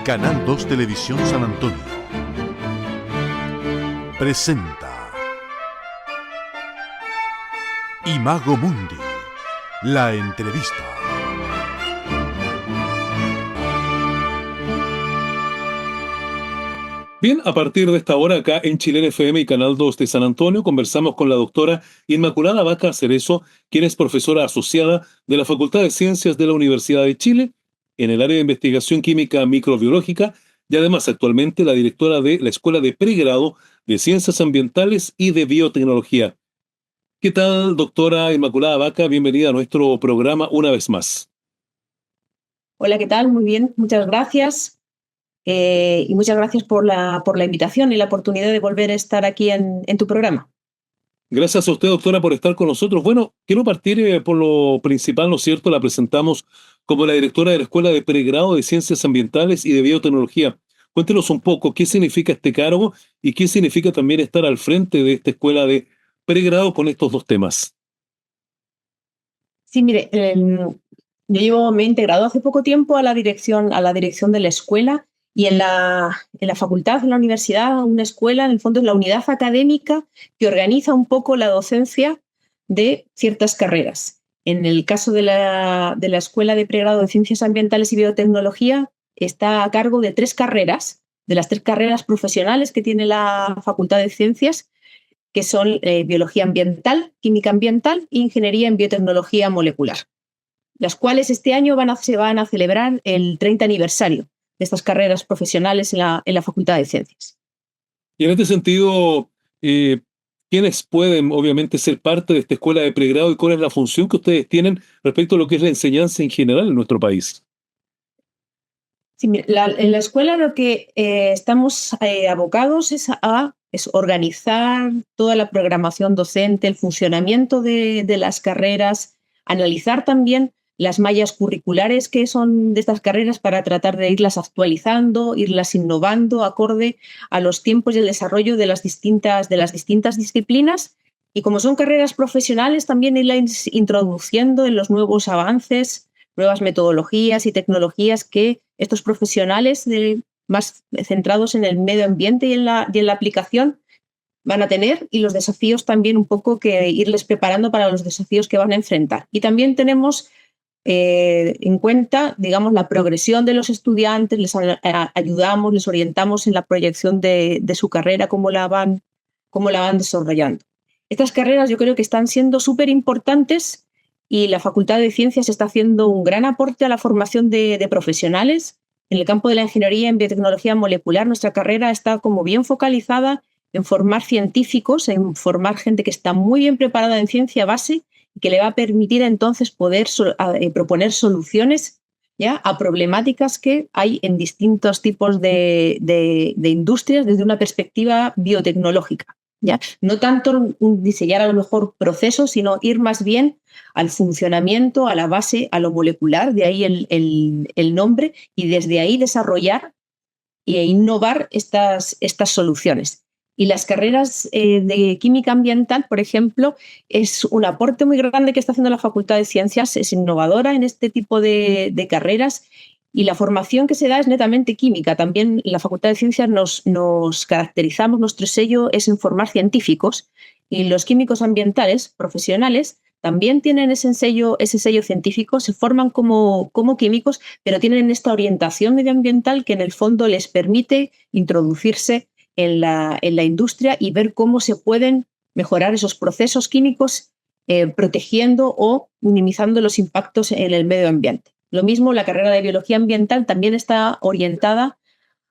Canal 2 Televisión San Antonio presenta Imago Mundi, la entrevista. Bien, a partir de esta hora acá en Chilena FM y Canal 2 de San Antonio conversamos con la doctora Inmaculada Vaca Cerezo, quien es profesora asociada de la Facultad de Ciencias de la Universidad de Chile en el área de investigación química microbiológica y además actualmente la directora de la Escuela de Pregrado de Ciencias Ambientales y de Biotecnología. ¿Qué tal, doctora Inmaculada Vaca? Bienvenida a nuestro programa una vez más. Hola, ¿qué tal? Muy bien, muchas gracias. Y muchas gracias por la invitación y la oportunidad de volver a estar aquí en tu programa. Gracias a usted, doctora, por estar con nosotros. Bueno, quiero partir por lo principal, ¿no es cierto? La presentamos como la directora de la Escuela de Pregrado de Ciencias Ambientales y de Biotecnología. Cuéntenos un poco qué significa este cargo y qué significa también estar al frente de esta Escuela de Pregrado con estos dos temas. Sí, mire, me he integrado hace poco tiempo a la dirección de la escuela y en la facultad, en la universidad, una escuela, en el fondo es la unidad académica que organiza un poco la docencia de ciertas carreras. En el caso de la Escuela de Pregrado de Ciencias Ambientales y Biotecnología, está a cargo de 3 carreras, de las 3 carreras profesionales que tiene la Facultad de Ciencias, que son Biología Ambiental, Química Ambiental e Ingeniería en Biotecnología Molecular, las cuales este año se van a celebrar el 30 aniversario de estas carreras profesionales en la Facultad de Ciencias. Y en este sentido, ¿quiénes pueden obviamente ser parte de esta escuela de pregrado y cuál es la función que ustedes tienen respecto a lo que es la enseñanza en general en nuestro país? Sí, en la escuela lo que estamos abocados es organizar toda la programación docente, el funcionamiento de las carreras, analizar también las mallas curriculares que son de estas carreras para tratar de irlas actualizando, irlas innovando acorde a los tiempos y el desarrollo de las distintas disciplinas. Y como son carreras profesionales, también irlas introduciendo en los nuevos avances, nuevas metodologías y tecnologías que estos profesionales más centrados en el medio ambiente y en la aplicación van a tener, y los desafíos también un poco que irles preparando para los desafíos que van a enfrentar. Y también tenemos en cuenta, digamos, la progresión de los estudiantes, les ayudamos, les orientamos en la proyección de su carrera, cómo la van desarrollando. Estas carreras yo creo que están siendo súper importantes y la Facultad de Ciencias está haciendo un gran aporte a la formación de profesionales. En el campo de la ingeniería en biotecnología molecular, nuestra carrera está como bien focalizada en formar científicos, en formar gente que está muy bien preparada en ciencia base y que le va a permitir entonces poder proponer soluciones ya a problemáticas que hay en distintos tipos de industrias desde una perspectiva biotecnológica. ¿Ya? No tanto diseñar a lo mejor procesos, sino ir más bien al funcionamiento, a la base, a lo molecular, de ahí el nombre, y desde ahí desarrollar e innovar estas soluciones. Y las carreras de química ambiental, por ejemplo, es un aporte muy grande que está haciendo la Facultad de Ciencias, es innovadora en este tipo de carreras. Y la formación que se da es netamente química. También en la Facultad de Ciencias nos caracterizamos, nuestro sello es en formar científicos, y los químicos ambientales profesionales también tienen ese sello científico, se forman como químicos, pero tienen esta orientación medioambiental que en el fondo les permite introducirse en la industria y ver cómo se pueden mejorar esos procesos químicos protegiendo o minimizando los impactos en el medio ambiente. Lo mismo, la carrera de biología ambiental también está orientada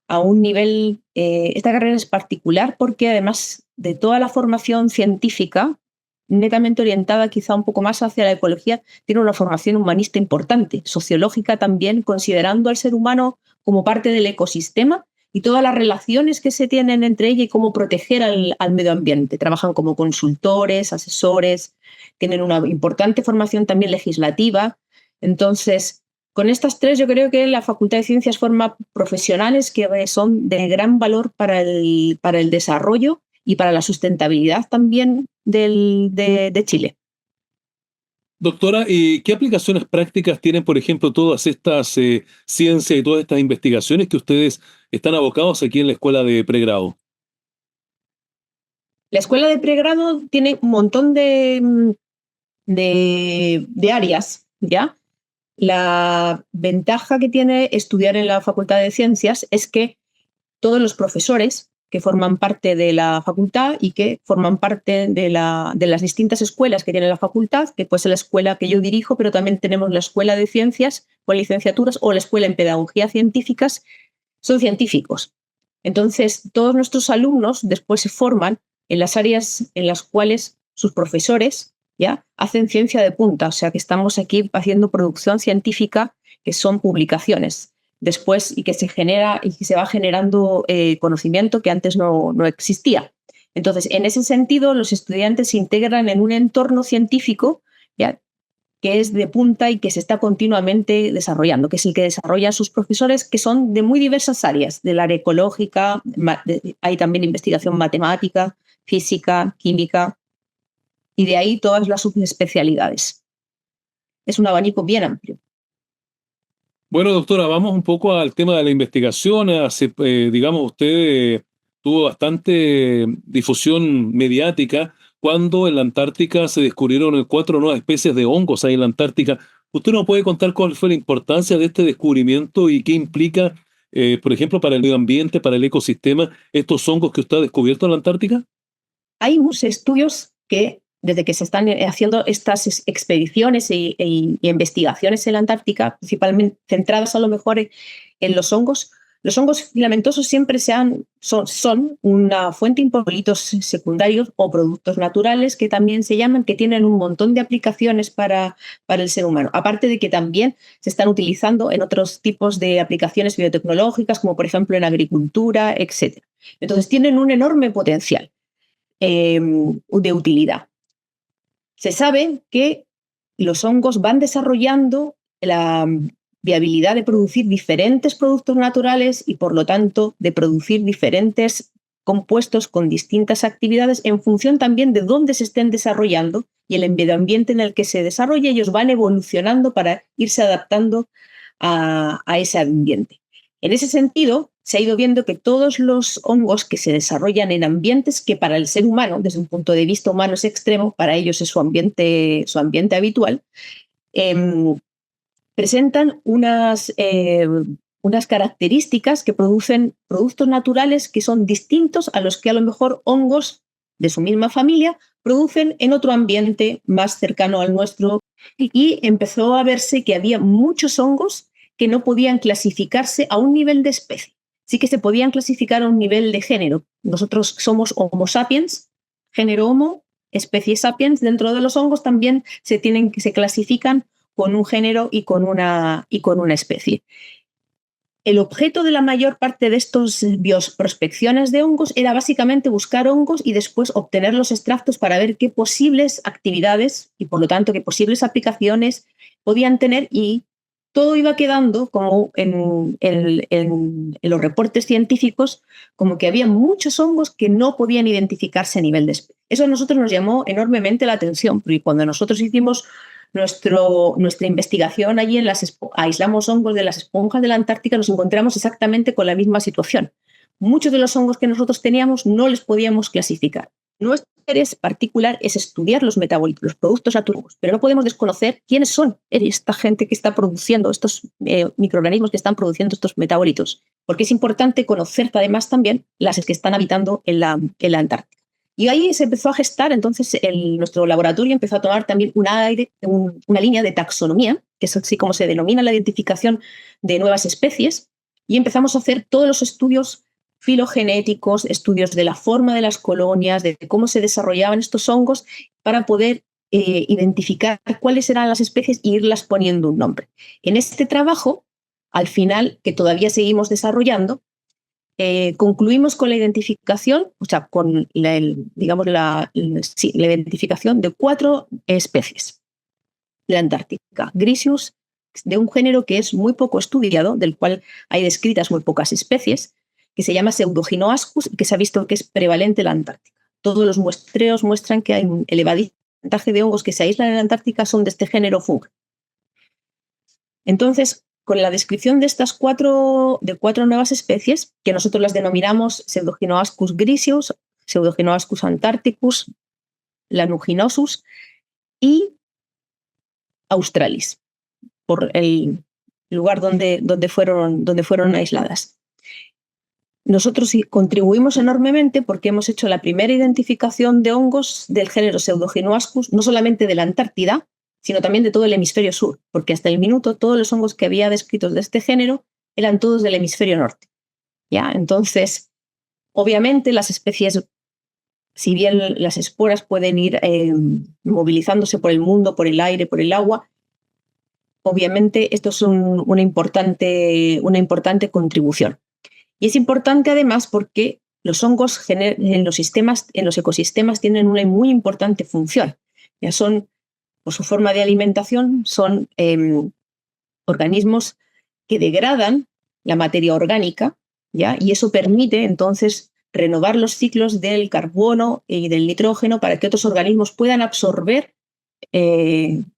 a un nivel, esta carrera es particular porque además de toda la formación científica, netamente orientada quizá un poco más hacia la ecología, tiene una formación humanista importante, sociológica también, considerando al ser humano como parte del ecosistema y todas las relaciones que se tienen entre ella y cómo proteger al medio ambiente. Trabajan como consultores, asesores, tienen una importante formación también legislativa. Entonces, con estas 3 yo creo que la Facultad de Ciencias forma profesionales que son de gran valor para el desarrollo y para la sustentabilidad también de Chile. Doctora, ¿y qué aplicaciones prácticas tienen, por ejemplo, todas estas ciencias y todas estas investigaciones que ustedes están abocados aquí en la escuela de pregrado? La escuela de pregrado tiene un montón de áreas, ¿ya? La ventaja que tiene estudiar en la Facultad de Ciencias es que todos los profesores que forman parte de la facultad y que forman parte de las distintas escuelas que tiene la facultad, que puede ser la escuela que yo dirijo, pero también tenemos la Escuela de Ciencias con licenciaturas o la Escuela en Pedagogía Científicas, son científicos. Entonces, todos nuestros alumnos después se forman en las áreas en las cuales sus profesores ya hacen ciencia de punta, o sea que estamos aquí haciendo producción científica, que son publicaciones después y que se genera y que se va generando conocimiento que antes no existía. Entonces, en ese sentido, los estudiantes se integran en un entorno científico, ¿ya?, que es de punta y que se está continuamente desarrollando, que es el que desarrollan sus profesores, que son de muy diversas áreas, del área ecológica, hay también investigación matemática, física, química, y de ahí todas las subespecialidades. Es un abanico bien amplio. Bueno, doctora, vamos un poco al tema de la investigación. Digamos, usted tuvo bastante difusión mediática cuando en la Antártica se descubrieron 4 nuevas especies de hongos ahí en la Antártica. ¿Usted nos puede contar cuál fue la importancia de este descubrimiento y qué implica, por ejemplo, para el medio ambiente, para el ecosistema, estos hongos que usted ha descubierto en la Antártica? Hay muchos estudios que, desde que se están haciendo estas expediciones e investigaciones en la Antártica, principalmente centradas a lo mejor en los hongos filamentosos siempre son una fuente de metabolitos secundarios o productos naturales que también se llaman, que tienen un montón de aplicaciones para el ser humano. Aparte de que también se están utilizando en otros tipos de aplicaciones biotecnológicas, como por ejemplo en agricultura, etc. Entonces tienen un enorme potencial de utilidad. Se sabe que los hongos van desarrollando la viabilidad de producir diferentes productos naturales y, por lo tanto, de producir diferentes compuestos con distintas actividades en función también de dónde se estén desarrollando y el medio ambiente en el que se desarrolla. Ellos van evolucionando para irse adaptando a ese ambiente. En ese sentido, se ha ido viendo que todos los hongos que se desarrollan en ambientes que para el ser humano, desde un punto de vista humano, es extremo, para ellos es su ambiente habitual, presentan unas características que producen productos naturales que son distintos a los que a lo mejor hongos de su misma familia producen en otro ambiente más cercano al nuestro. Y empezó a verse que había muchos hongos que no podían clasificarse a un nivel de especie. Sí que se podían clasificar a un nivel de género. Nosotros somos Homo sapiens, género Homo, especie sapiens. Dentro de los hongos también se clasifican con un género y con una especie. El objeto de la mayor parte de estas bioprospecciones de hongos era básicamente buscar hongos y después obtener los extractos para ver qué posibles actividades y, por lo tanto, qué posibles aplicaciones podían tener, y todo iba quedando como en los reportes científicos como que había muchos hongos que no podían identificarse a nivel de especie. Eso a nosotros nos llamó enormemente la atención, porque cuando nosotros hicimos nuestra investigación allí aislamos hongos de las esponjas de la Antártica, nos encontramos exactamente con la misma situación. Muchos de los hongos que nosotros teníamos no les podíamos clasificar. Nuestro interés particular es estudiar los metabolitos, los productos naturales, pero no podemos desconocer quiénes son esta gente que está produciendo estos microorganismos que están produciendo estos metabolitos, porque es importante conocer además también las que están habitando en la Antártica. Y ahí se empezó a gestar, entonces nuestro laboratorio empezó a tomar también una línea de taxonomía, que es así como se denomina la identificación de nuevas especies, y empezamos a hacer todos los estudios filogenéticos, estudios de la forma de las colonias, de cómo se desarrollaban estos hongos, para poder identificar cuáles eran las especies e irlas poniendo un nombre. En este trabajo, al final, que todavía seguimos desarrollando, concluimos con la identificación, o sea, con la identificación de 4 especies de la Antártica. Griseus, de un género que es muy poco estudiado, del cual hay descritas muy pocas especies, que se llama Pseudoginoascus y que se ha visto que es prevalente en la Antártica. Todos los muestreos muestran que hay un elevadísimo porcentaje de hongos que se aíslan en la Antártica son de este género Fungi. Entonces, con la descripción de estas cuatro nuevas especies, que nosotros las denominamos Pseudoginoascus griseus, Pseudoginoascus antarcticus, Lanuginosus y australis, por el lugar donde fueron aisladas. Nosotros contribuimos enormemente porque hemos hecho la primera identificación de hongos del género Pseudoginoascus, no solamente de la Antártida, sino también de todo el hemisferio sur, porque hasta el minuto todos los hongos que había descritos de este género eran todos del hemisferio norte. ¿Ya? Entonces, obviamente las especies, si bien las esporas pueden ir movilizándose por el mundo, por el aire, por el agua, obviamente esto es una importante contribución. Y es importante además porque los hongos en los ecosistemas tienen una muy importante función. Ya son, por su forma de alimentación, son organismos que degradan la materia orgánica, ¿ya? Y eso permite entonces renovar los ciclos del carbono y del nitrógeno para que otros organismos puedan absorber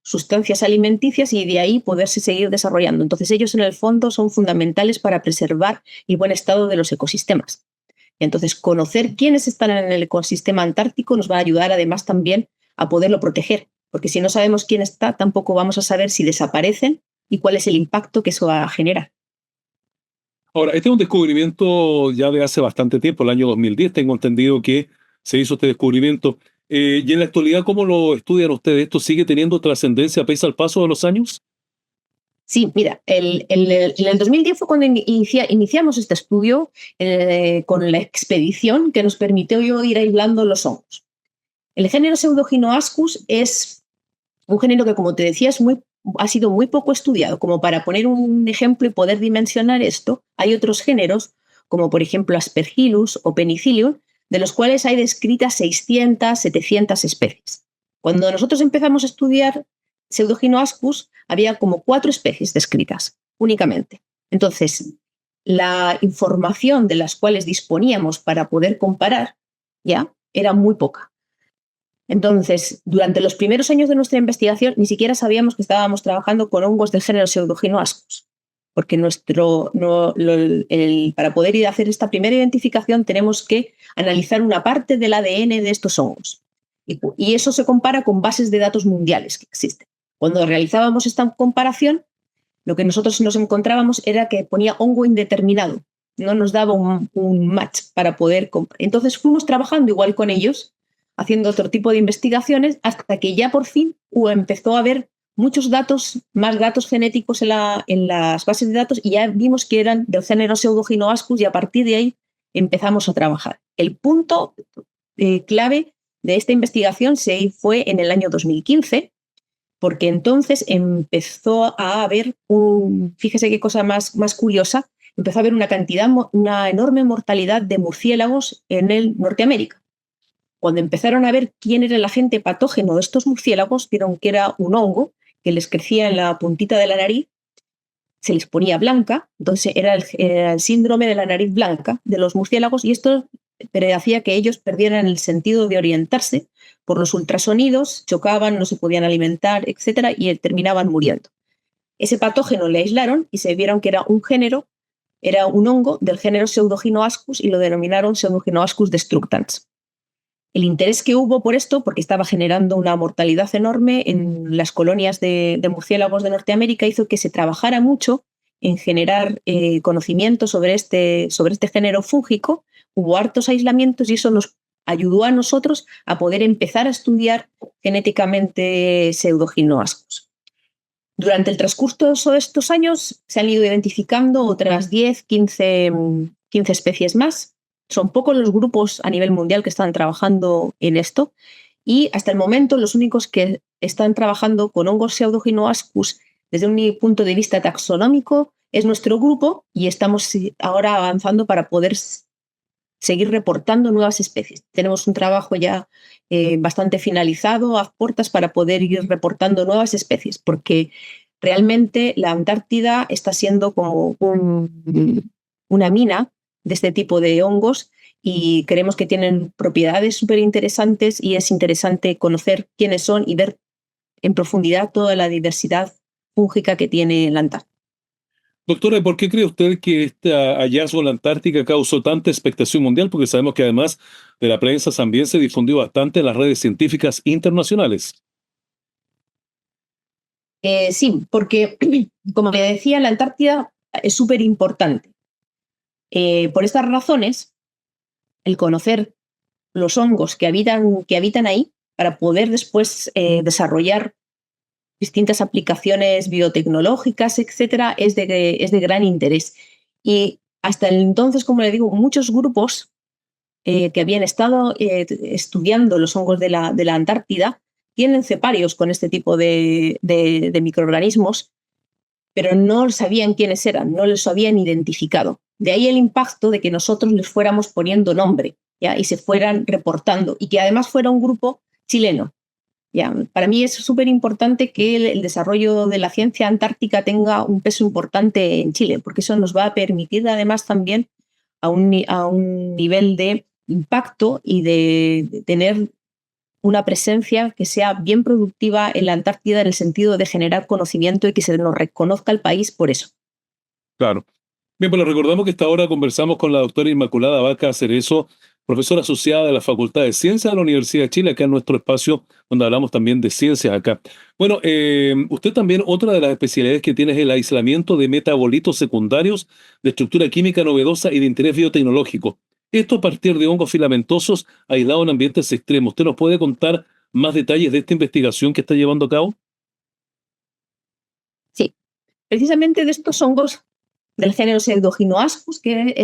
sustancias alimenticias y de ahí poderse seguir desarrollando. Entonces ellos en el fondo son fundamentales para preservar el buen estado de los ecosistemas. Y entonces conocer quiénes están en el ecosistema antártico nos va a ayudar además también a poderlo proteger, porque si no sabemos quién está, tampoco vamos a saber si desaparecen y cuál es el impacto que eso va a generar. Ahora, este es un descubrimiento ya de hace bastante tiempo, el año 2010, tengo entendido que se hizo este descubrimiento. Y en la actualidad, ¿cómo lo estudian ustedes? ¿Esto sigue teniendo trascendencia pese al paso de los años? Sí, mira, en el 2010 fue cuando iniciamos este estudio con la expedición que nos permitió ir aislando los hongos. El género Pseudoginoascus es un género que, como te decía, ha sido muy poco estudiado. Como para poner un ejemplo y poder dimensionar esto, hay otros géneros, como por ejemplo Aspergillus o Penicillium, de los cuales hay descritas 600, 700 especies. Cuando nosotros empezamos a estudiar Pseudoginoascus, había como 4 especies descritas únicamente. Entonces, la información de las cuales disponíamos para poder comparar ya era muy poca. Entonces, durante los primeros años de nuestra investigación, ni siquiera sabíamos que estábamos trabajando con hongos del género Pseudoginoascus, porque para poder ir a hacer esta primera identificación tenemos que analizar una parte del ADN de estos hongos. Y eso se compara con bases de datos mundiales que existen. Cuando realizábamos esta comparación, lo que nosotros nos encontrábamos era que ponía hongo indeterminado. No nos daba un match para poder comparar. Entonces fuimos trabajando igual con ellos, haciendo otro tipo de investigaciones, hasta que ya por fin empezó a haber muchos datos, más datos genéticos en las bases de datos, y ya vimos que eran del género Pseudoginoascus, y a partir de ahí empezamos a trabajar. El punto clave de esta investigación fue en el año 2015, porque entonces empezó a haber fíjese qué cosa más curiosa, empezó a haber una enorme mortalidad de murciélagos en el Norteamérica. Cuando empezaron a ver quién era el agente patógeno de estos murciélagos, vieron que era un hongo que les crecía en la puntita de la nariz, se les ponía blanca, entonces era el síndrome de la nariz blanca de los murciélagos, y esto hacía que ellos perdieran el sentido de orientarse por los ultrasonidos, chocaban, no se podían alimentar, etc., y terminaban muriendo. Ese patógeno le aislaron y se vieron que era un hongo del género Pseudoginoascus, y lo denominaron Pseudoginoascus destructans. El interés que hubo por esto, porque estaba generando una mortalidad enorme en las colonias de murciélagos de Norteamérica, hizo que se trabajara mucho en generar conocimiento sobre este género fúngico. Hubo hartos aislamientos y eso nos ayudó a nosotros a poder empezar a estudiar genéticamente Pseudoginoascus. Durante el transcurso de estos años se han ido identificando otras 10, 15 especies más. Son pocos los grupos a nivel mundial que están trabajando en esto, y hasta el momento los únicos que están trabajando con hongos Pseudoginoascus desde un punto de vista taxonómico es nuestro grupo, y estamos ahora avanzando para poder seguir reportando nuevas especies. Tenemos un trabajo ya bastante finalizado a puertas para poder ir reportando nuevas especies, porque realmente la Antártida está siendo como una mina de este tipo de hongos, y creemos que tienen propiedades súper interesantes y es interesante conocer quiénes son y ver en profundidad toda la diversidad fúngica que tiene la Antártida. Doctora, ¿y por qué cree usted que este hallazgo en la Antártica causó tanta expectación mundial? Porque sabemos que además de la prensa también se difundió bastante en las redes científicas internacionales. Sí, porque como le decía, la Antártida es súper importante. Por estas razones, el conocer los hongos que habitan ahí para poder después desarrollar distintas aplicaciones biotecnológicas, etcétera, es de gran interés. Y hasta el entonces, como le digo, muchos grupos que habían estado estudiando los hongos de la Antártida tienen ceparios con este tipo de microorganismos, pero no sabían quiénes eran, no los habían identificado. De ahí el impacto de que nosotros les fuéramos poniendo nombre, ¿ya? Y se fueran reportando, y que además fuera un grupo chileno. ¿Ya? Para mí es súper importante que el desarrollo de la ciencia antártica tenga un peso importante en Chile, porque eso nos va a permitir además también a un nivel de impacto y de tener una presencia que sea bien productiva en la Antártida en el sentido de generar conocimiento y que se nos reconozca el país por eso. Claro. Bien, pues les recordamos que esta hora conversamos con la doctora Inmaculada Vaca Cerezo, profesora asociada de la Facultad de Ciencias de la Universidad de Chile, acá en nuestro espacio donde hablamos también de ciencias acá. Bueno, usted también, otra de las especialidades que tiene es el aislamiento de metabolitos secundarios de estructura química novedosa y de interés biotecnológico. Esto a partir de hongos filamentosos aislados en ambientes extremos. ¿Usted nos puede contar más detalles de esta investigación que está llevando a cabo? Sí, precisamente de estos hongos del género Pseudoginoascus que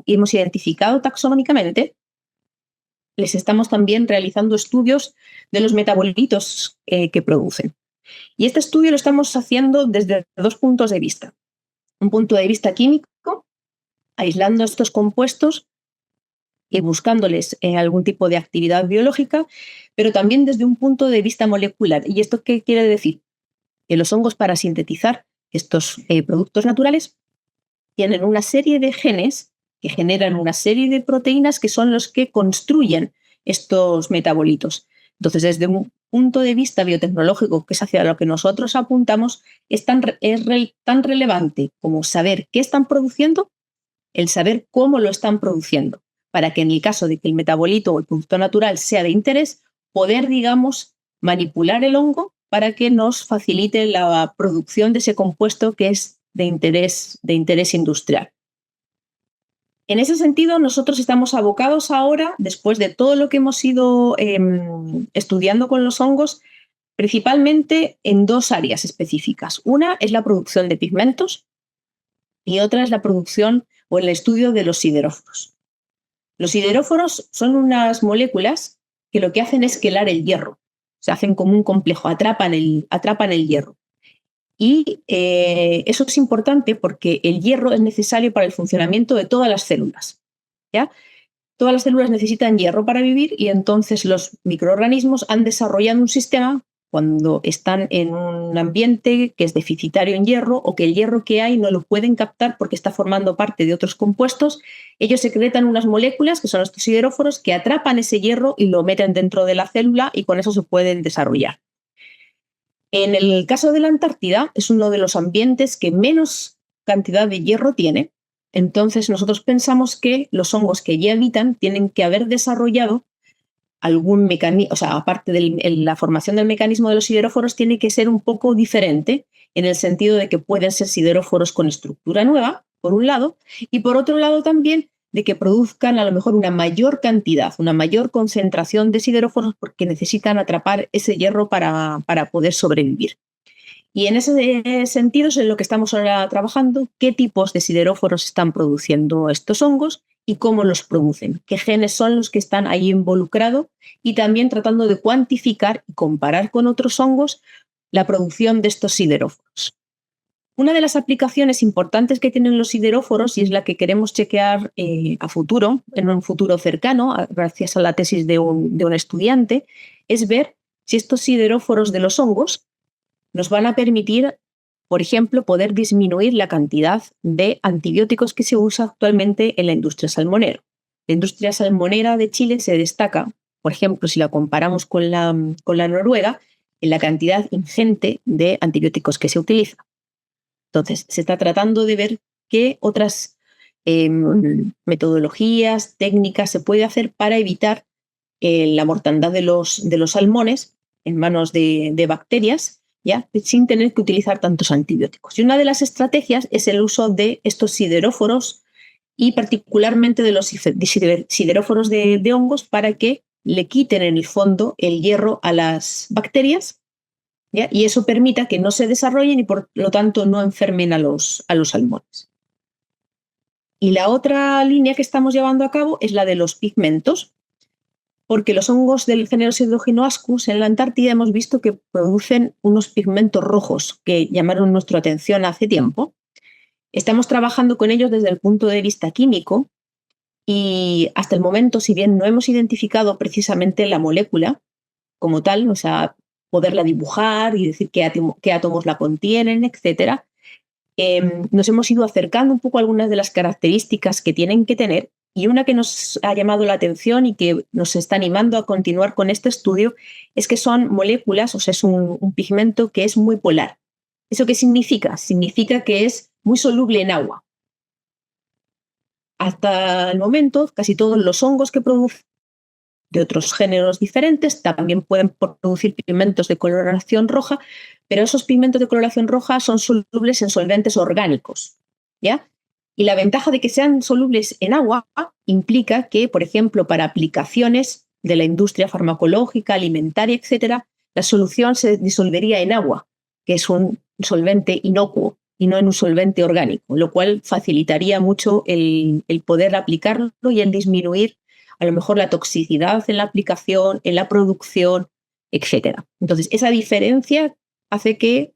hemos identificado taxonómicamente, les estamos también realizando estudios de los metabolitos que producen. Y este estudio lo estamos haciendo desde dos puntos de vista. Un punto de vista químico, aislando estos compuestos y buscándoles algún tipo de actividad biológica, pero también desde un punto de vista molecular. ¿Y esto qué quiere decir? Que los hongos, para sintetizar estos productos naturales, tienen una serie de genes que generan una serie de proteínas que son los que construyen estos metabolitos. Entonces, desde un punto de vista biotecnológico, que es hacia lo que nosotros apuntamos, es tan relevante como saber qué están produciendo, el saber cómo lo están produciendo, para que en el caso de que el metabolito o el producto natural sea de interés, poder, digamos, manipular el hongo para que nos facilite la producción de ese compuesto que es de interés industrial. En ese sentido, nosotros estamos abocados ahora, después de todo lo que hemos ido estudiando con los hongos, principalmente en dos áreas específicas. Una es la producción de pigmentos y otra es la producción o el estudio de los sideróforos. Los sideróforos son unas moléculas que lo que hacen es quelar el hierro. Se hacen como un complejo, atrapan el hierro. Y eso es importante porque el hierro es necesario para el funcionamiento de todas las células, ¿ya? Todas las células necesitan hierro para vivir y entonces los microorganismos han desarrollado un sistema cuando están en un ambiente que es deficitario en hierro o que el hierro que hay no lo pueden captar porque está formando parte de otros compuestos. Ellos secretan unas moléculas, que son estos sideróforos, que atrapan ese hierro y lo meten dentro de la célula y con eso se pueden desarrollar. En el caso de la Antártida, es uno de los ambientes que menos cantidad de hierro tiene. Entonces, nosotros pensamos que los hongos que allí habitan tienen que haber desarrollado algún mecanismo, o sea, aparte de la formación del mecanismo de los sideróforos, tiene que ser un poco diferente en el sentido de que pueden ser sideróforos con estructura nueva, por un lado, y por otro lado también de que produzcan a lo mejor una mayor cantidad, una mayor concentración de sideróforos porque necesitan atrapar ese hierro para poder sobrevivir. Y en ese sentido es en lo que estamos ahora trabajando, qué tipos de sideróforos están produciendo estos hongos y cómo los producen, qué genes son los que están ahí involucrados y también tratando de cuantificar y comparar con otros hongos la producción de estos sideróforos. Una de las aplicaciones importantes que tienen los sideróforos, y es la que queremos chequear a futuro, en un futuro cercano, gracias a la tesis de un estudiante, es ver si estos sideróforos de los hongos nos van a permitir, por ejemplo, poder disminuir la cantidad de antibióticos que se usa actualmente en la industria salmonera. La industria salmonera de Chile se destaca, por ejemplo, si la comparamos con la noruega, en la cantidad ingente de antibióticos que se utiliza. Entonces, se está tratando de ver qué otras metodologías, técnicas se puede hacer para evitar la mortandad de los salmones en manos de bacterias, ¿ya? Sin tener que utilizar tantos antibióticos. Y una de las estrategias es el uso de estos sideróforos y particularmente de los sideróforos de hongos para que le quiten en el fondo el hierro a las bacterias, ¿ya? Y eso permita que no se desarrollen y por lo tanto no enfermen a los salmones. Y la otra línea que estamos llevando a cabo es la de los pigmentos, porque los hongos del género Pseudoginoascus en la Antártida hemos visto que producen unos pigmentos rojos que llamaron nuestra atención hace tiempo. Estamos trabajando con ellos desde el punto de vista químico y hasta el momento, si bien no hemos identificado precisamente la molécula como tal, o sea, poderla dibujar y decir qué átomos la contienen, etcétera, nos hemos ido acercando un poco a algunas de las características que tienen que tener, y una que nos ha llamado la atención y que nos está animando a continuar con este estudio es que son moléculas, o sea, es un pigmento que es muy polar. ¿Eso qué significa? Significa que es muy soluble en agua. Hasta el momento, casi todos los hongos que producen de otros géneros diferentes también pueden producir pigmentos de coloración roja, pero esos pigmentos de coloración roja son solubles en solventes orgánicos, ¿ya? Y la ventaja de que sean solubles en agua implica que, por ejemplo, para aplicaciones de la industria farmacológica, alimentaria, etcétera, la solución se disolvería en agua, que es un solvente inocuo y no en un solvente orgánico, lo cual facilitaría mucho el poder aplicarlo y el disminuir a lo mejor la toxicidad en la aplicación, en la producción, etcétera. Entonces, esa diferencia hace que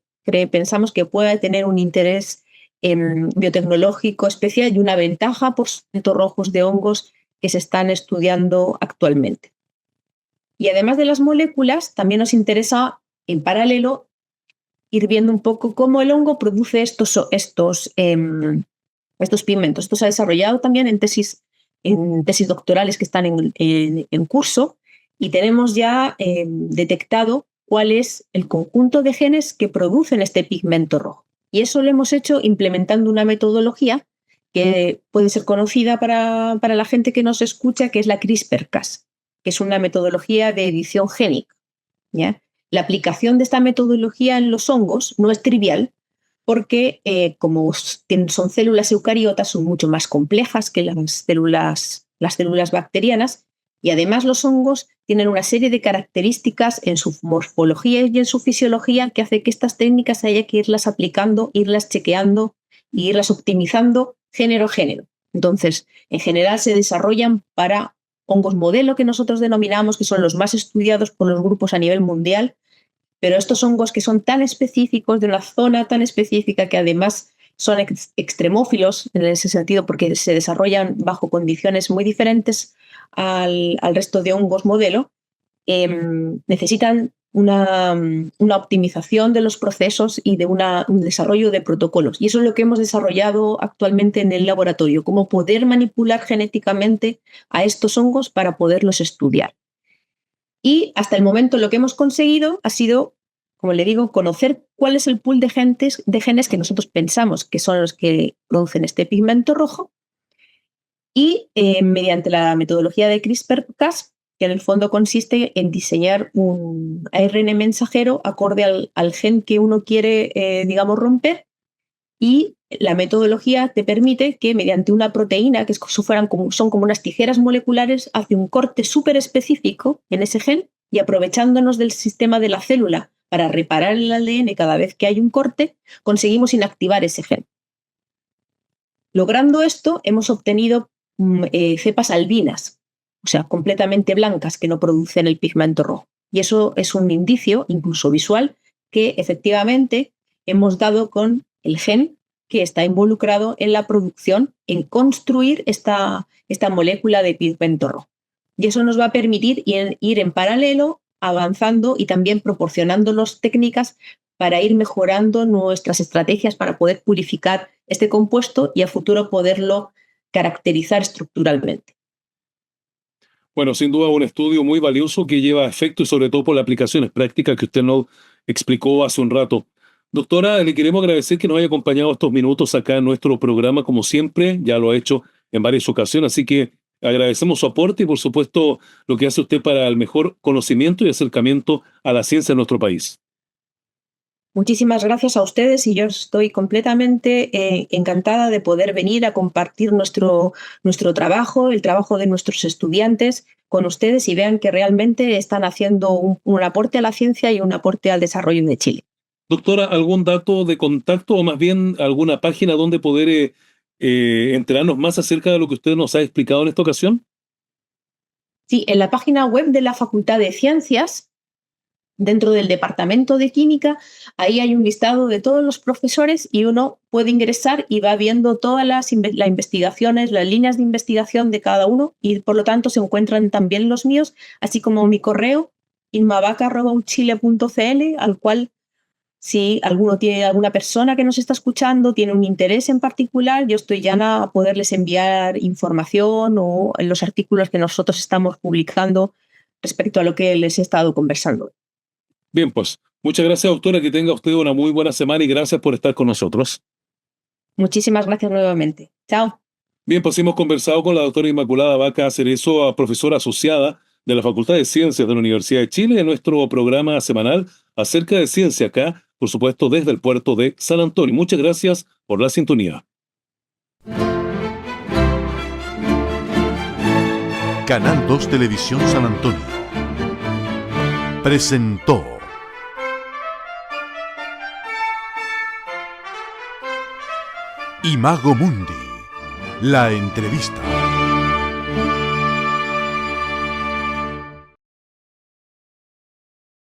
pensamos que pueda tener un interés biotecnológico especial y una ventaja por cientos rojos de hongos que se están estudiando actualmente. Y además de las moléculas, también nos interesa en paralelo ir viendo un poco cómo el hongo produce estos pigmentos. Esto se ha desarrollado también en tesis doctorales que están en curso, y tenemos ya detectado cuál es el conjunto de genes que producen este pigmento rojo. Y eso lo hemos hecho implementando una metodología que puede ser conocida para la gente que nos escucha, que es la CRISPR-Cas, que es una metodología de edición génica, ¿ya? La aplicación de esta metodología en los hongos no es trivial, porque como son células eucariotas, son mucho más complejas que las células bacterianas, y además los hongos tienen una serie de características en su morfología y en su fisiología que hace que estas técnicas haya que irlas aplicando, irlas chequeando y irlas optimizando género a género. Entonces, en general se desarrollan para hongos modelo, que nosotros denominamos, que son los más estudiados por los grupos a nivel mundial, pero estos hongos que son tan específicos, de una zona tan específica, que además son extremófilos en ese sentido porque se desarrollan bajo condiciones muy diferentes al resto de hongos modelo, necesitan una optimización de los procesos y de un desarrollo de protocolos. Y eso es lo que hemos desarrollado actualmente en el laboratorio, cómo poder manipular genéticamente a estos hongos para poderlos estudiar. Y hasta el momento lo que hemos conseguido ha sido, como le digo, conocer cuál es el pool de genes que nosotros pensamos que son los que producen este pigmento rojo, y mediante la metodología de CRISPR-Cas, que en el fondo consiste en diseñar un ARN mensajero acorde al gen que uno quiere, romper, y la metodología te permite que mediante una proteína, que son como unas tijeras moleculares, hace un corte súper específico en ese gen, y aprovechándonos del sistema de la célula para reparar el ADN cada vez que hay un corte, conseguimos inactivar ese gen. Logrando esto, hemos obtenido cepas albinas, o sea, completamente blancas, que no producen el pigmento rojo. Y eso es un indicio, incluso visual, que efectivamente hemos dado con el gen que está involucrado en la producción, en construir esta molécula de pigmento rojo. Y eso nos va a permitir ir en paralelo, avanzando y también proporcionándonos técnicas para ir mejorando nuestras estrategias para poder purificar este compuesto y a futuro poderlo caracterizar estructuralmente. Bueno, sin duda un estudio muy valioso que lleva a efecto y sobre todo por las aplicaciones prácticas que usted nos explicó hace un rato. Doctora, le queremos agradecer que nos haya acompañado estos minutos acá en nuestro programa, como siempre, ya lo ha hecho en varias ocasiones, así que agradecemos su aporte y por supuesto lo que hace usted para el mejor conocimiento y acercamiento a la ciencia en nuestro país. Muchísimas gracias a ustedes y yo estoy completamente encantada de poder venir a compartir nuestro trabajo, el trabajo de nuestros estudiantes con ustedes y vean que realmente están haciendo un aporte a la ciencia y un aporte al desarrollo de Chile. Doctora, ¿algún dato de contacto o más bien alguna página donde poder enterarnos más acerca de lo que usted nos ha explicado en esta ocasión? Sí, en la página web de la Facultad de Ciencias, dentro del Departamento de Química, ahí hay un listado de todos los profesores y uno puede ingresar y va viendo todas las investigaciones, las líneas de investigación de cada uno y por lo tanto se encuentran también los míos, así como mi correo inmavaca@uchile.cl, al cual si alguna persona que nos está escuchando tiene un interés en particular, yo estoy llana a poderles enviar información o en los artículos que nosotros estamos publicando respecto a lo que les he estado conversando. Bien, pues muchas gracias, doctora, que tenga usted una muy buena semana y gracias por estar con nosotros. Muchísimas gracias nuevamente. Chao. Bien, pues hemos conversado con la doctora Inmaculada Vaca Cerezo, profesora asociada de la Facultad de Ciencias de la Universidad de Chile, en nuestro programa semanal acerca de ciencia acá, por supuesto, desde el puerto de San Antonio. Muchas gracias por la sintonía. Canal 2 Televisión San Antonio presentó Imago Mundi, la entrevista.